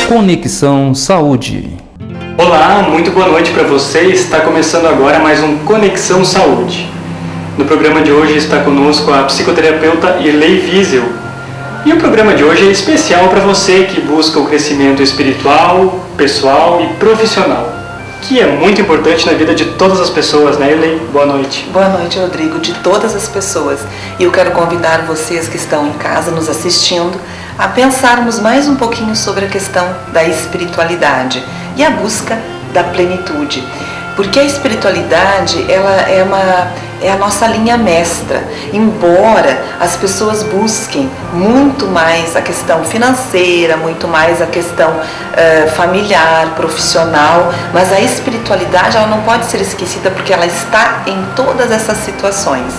Conexão Saúde. Olá, muito boa noite para você. Está começando agora mais um Conexão Saúde. No programa de hoje está conosco a psicoterapeuta Irlei Wiesel. E o programa de hoje é especial para você que busca o crescimento espiritual, pessoal e profissional, que é muito importante na vida de todas as pessoas, né, Irlei? Boa noite. Boa noite, Rodrigo, de todas as pessoas. E eu quero convidar vocês que estão em casa nos assistindo a pensarmos mais um pouquinho sobre a questão da espiritualidade e a busca da plenitude. Porque a espiritualidade, ela é a nossa linha mestra. Embora as pessoas busquem muito mais a questão financeira, muito mais a questão familiar, profissional, mas a espiritualidade ela não pode ser esquecida porque ela está em todas essas situações.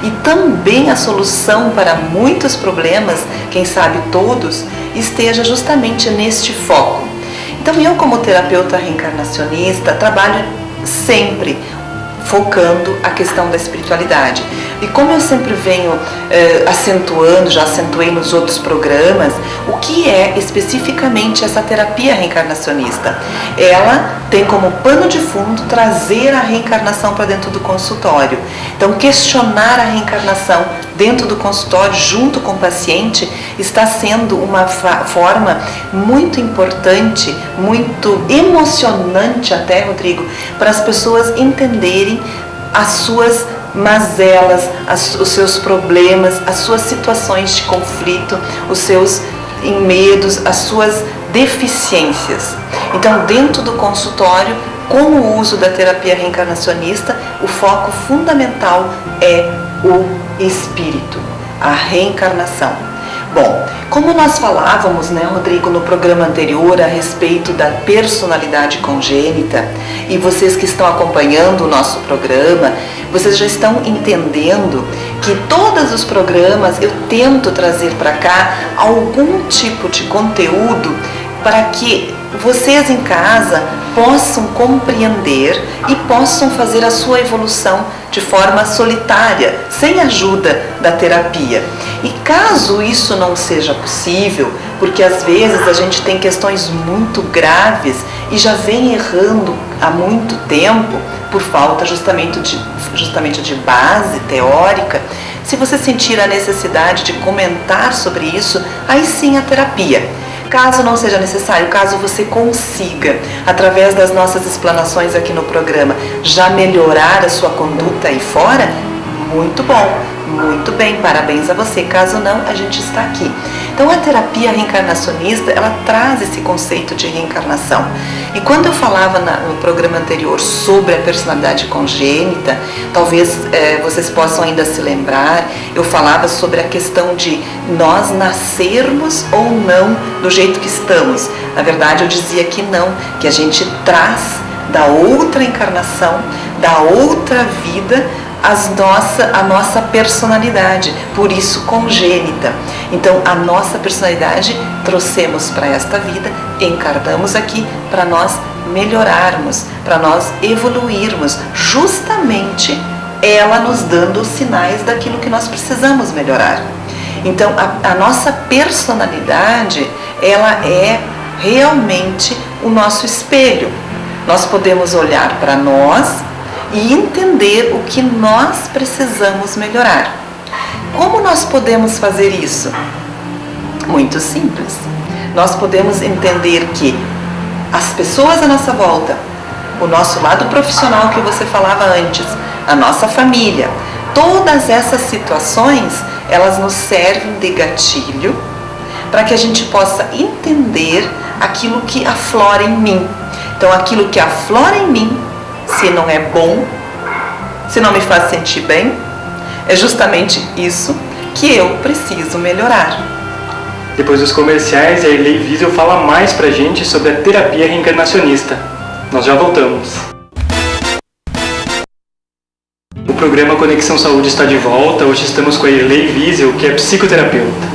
E também a solução para muitos problemas, quem sabe todos, esteja justamente neste foco. Então eu, como terapeuta reencarnacionista, trabalho sempre focando a questão da espiritualidade. E como eu sempre venho acentuando, já acentuei nos outros programas, o que é especificamente essa terapia reencarnacionista? Ela tem como pano de fundo trazer a reencarnação para dentro do consultório. Então, questionar a reencarnação dentro do consultório, junto com o paciente, está sendo uma forma muito importante, muito emocionante até, Rodrigo, para as pessoas entenderem as suas mazelas, os seus problemas, as suas situações de conflito, os seus medos, as suas deficiências. Então, dentro do consultório, com o uso da terapia reencarnacionista, o foco fundamental é o espírito, a reencarnação. Bom, como nós falávamos, né, Rodrigo, no programa anterior a respeito da personalidade congênita, e vocês que estão acompanhando o nosso programa, vocês já estão entendendo que todos os programas eu tento trazer para cá algum tipo de conteúdo para que vocês em casa possam compreender e possam fazer a sua evolução de forma solitária, sem ajuda da terapia. E caso isso não seja possível, porque às vezes a gente tem questões muito graves e já vem errando há muito tempo, por falta justamente de base teórica, se você sentir a necessidade de comentar sobre isso, aí sim a terapia. Caso não seja necessário, caso você consiga, através das nossas explanações aqui no programa, já melhorar a sua conduta aí fora, muito bom, muito bem, parabéns a você. Caso não, a gente está aqui. Então a terapia reencarnacionista, ela traz esse conceito de reencarnação. E quando eu falava no programa anterior sobre a personalidade congênita, talvez vocês possam ainda se lembrar, eu falava sobre a questão de nós nascermos ou não do jeito que estamos. Na verdade, eu dizia que não, que a gente traz da outra encarnação, da outra vida, a nossa personalidade, por isso congênita. Então, a nossa personalidade trouxemos para esta vida, encarnamos aqui para nós melhorarmos, para nós evoluirmos, justamente ela nos dando os sinais daquilo que nós precisamos melhorar. Então, a nossa personalidade, ela é realmente o nosso espelho. Nós podemos olhar para nós e entender o que nós precisamos melhorar. Como nós podemos fazer isso? Muito simples. Nós podemos entender que as pessoas à nossa volta, o nosso lado profissional que você falava antes, a nossa família, todas essas situações, elas nos servem de gatilho para que a gente possa entender aquilo que aflora em mim. Então, aquilo que aflora em mim, se não é bom, se não me faz sentir bem, é justamente isso que eu preciso melhorar. Depois dos comerciais, a Irlei Wiesel fala mais pra gente sobre a terapia reencarnacionista. Nós já voltamos. O programa Conexão Saúde está de volta. Hoje estamos com a Irlei Wiesel, que é psicoterapeuta.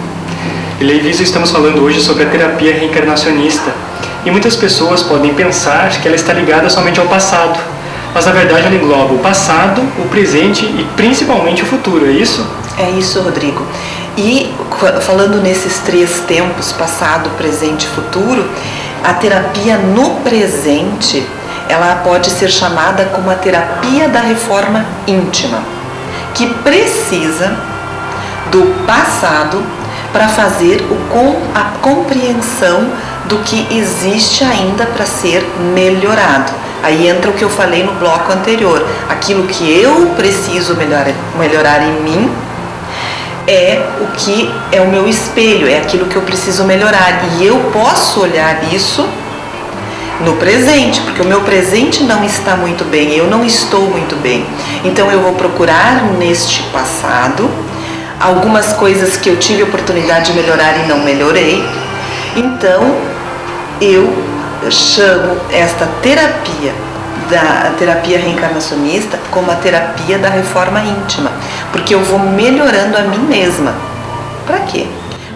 Irlei Wiesel, estamos falando hoje sobre a terapia reencarnacionista. E muitas pessoas podem pensar que ela está ligada somente ao passado, mas na verdade ela engloba o passado, o presente e principalmente o futuro, é isso? É isso, Rodrigo. E falando nesses três tempos, passado, presente e futuro, A terapia no presente, ela pode ser chamada como a terapia da reforma íntima, que precisa do passado para fazer a compreensão do que existe ainda para ser melhorado. Aí entra o que eu falei no bloco anterior. Aquilo que eu preciso melhorar em mim é o que é o meu espelho, é aquilo que eu preciso melhorar. E eu posso olhar isso no presente, porque o meu presente não está muito bem, eu não estou muito bem. Então eu vou procurar neste passado algumas coisas que eu tive a oportunidade de melhorar e não melhorei. Então eu chamo esta terapia, da terapia reencarnacionista, como a terapia da reforma íntima, porque eu vou melhorando a mim mesma. Para quê?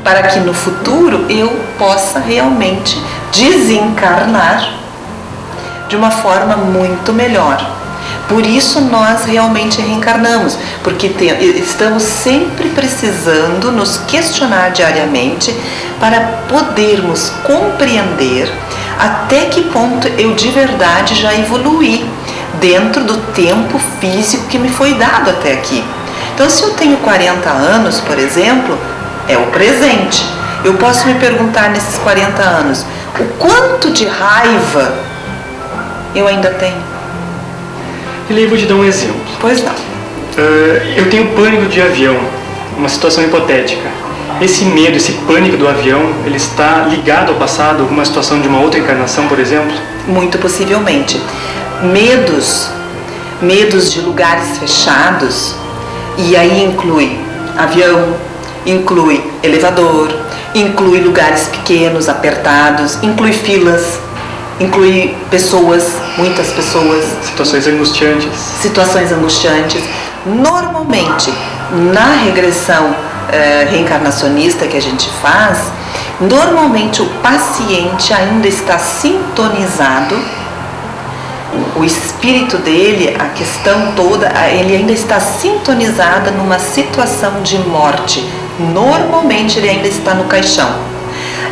Para que no futuro eu possa realmente desencarnar de uma forma muito melhor. Por isso nós realmente reencarnamos, porque estamos sempre precisando nos questionar diariamente para podermos compreender até que ponto eu de verdade já evoluí dentro do tempo físico que me foi dado até aqui. Então, se eu tenho 40 anos, por exemplo, é o presente. Eu posso me perguntar nesses 40 anos, o quanto de raiva eu ainda tenho? E aí, vou te dar um exemplo. Pois não. Eu tenho pânico de avião, uma situação hipotética. Esse medo, esse pânico do avião, ele está ligado ao passado, alguma situação de uma outra encarnação, por exemplo? Muito possivelmente. Medos de lugares fechados, e aí inclui avião, inclui elevador, inclui lugares pequenos, apertados, inclui filas, inclui pessoas, muitas pessoas. Situações angustiantes. Normalmente, na regressão reencarnacionista que a gente faz, normalmente o paciente ainda está sintonizado, o espírito dele, a questão toda, ele ainda está sintonizado numa situação de morte. Normalmente ele ainda está no caixão.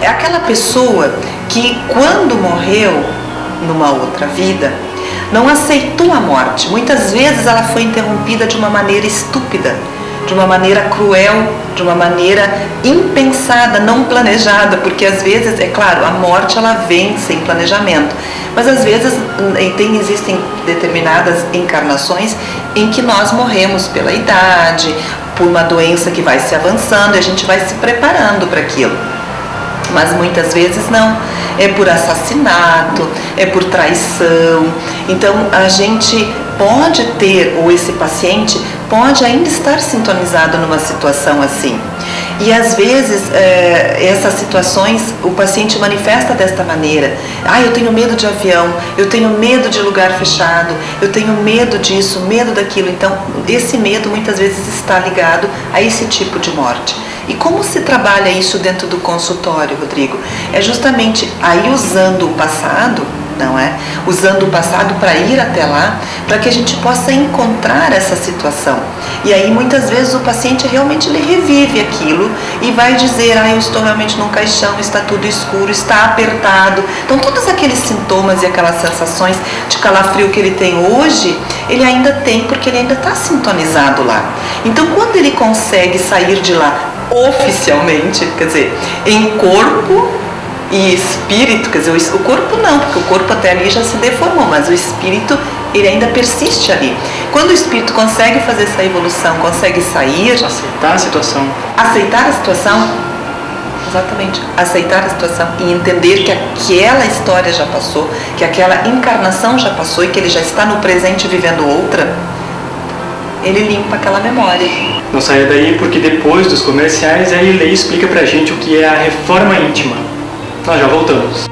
É aquela pessoa que quando morreu numa outra vida, não aceitou a morte. Muitas vezes ela foi interrompida de uma maneira estúpida, de uma maneira cruel, de uma maneira impensada, não planejada, porque às vezes, é claro, a morte ela vem sem planejamento, mas às vezes existem determinadas encarnações em que nós morremos pela idade, por uma doença que vai se avançando e a gente vai se preparando para aquilo. Mas muitas vezes não, é por assassinato, é por traição. Então a gente pode ter, ou esse paciente pode ainda estar sintonizado numa situação assim. E às vezes essas situações o paciente manifesta desta maneira: eu tenho medo de avião, eu tenho medo de lugar fechado, eu tenho medo disso, medo daquilo. Então esse medo muitas vezes está ligado a esse tipo de morte. E como se trabalha isso dentro do consultório, Rodrigo? É justamente aí usando o passado, não é? Usando o passado para ir até lá, para que a gente possa encontrar essa situação. E aí muitas vezes o paciente realmente ele revive aquilo e vai dizer: eu estou realmente num caixão, está tudo escuro, está apertado. Então todos aqueles sintomas e aquelas sensações de calafrio que ele tem hoje, ele ainda tem, porque ele ainda está sintonizado lá. Então quando ele consegue sair de lá oficialmente, quer dizer, em corpo e espírito, quer dizer, o corpo não, porque o corpo até ali já se deformou, mas o espírito ele ainda persiste ali. Quando o espírito consegue fazer essa evolução, consegue sair, aceitar a situação, exatamente, aceitar a situação e entender que aquela história já passou, que aquela encarnação já passou e que ele já está no presente vivendo outra, ele limpa aquela memória. Não saia daí, porque depois dos comerciais a Ilê explica pra gente o que é a reforma íntima. Nós já voltamos.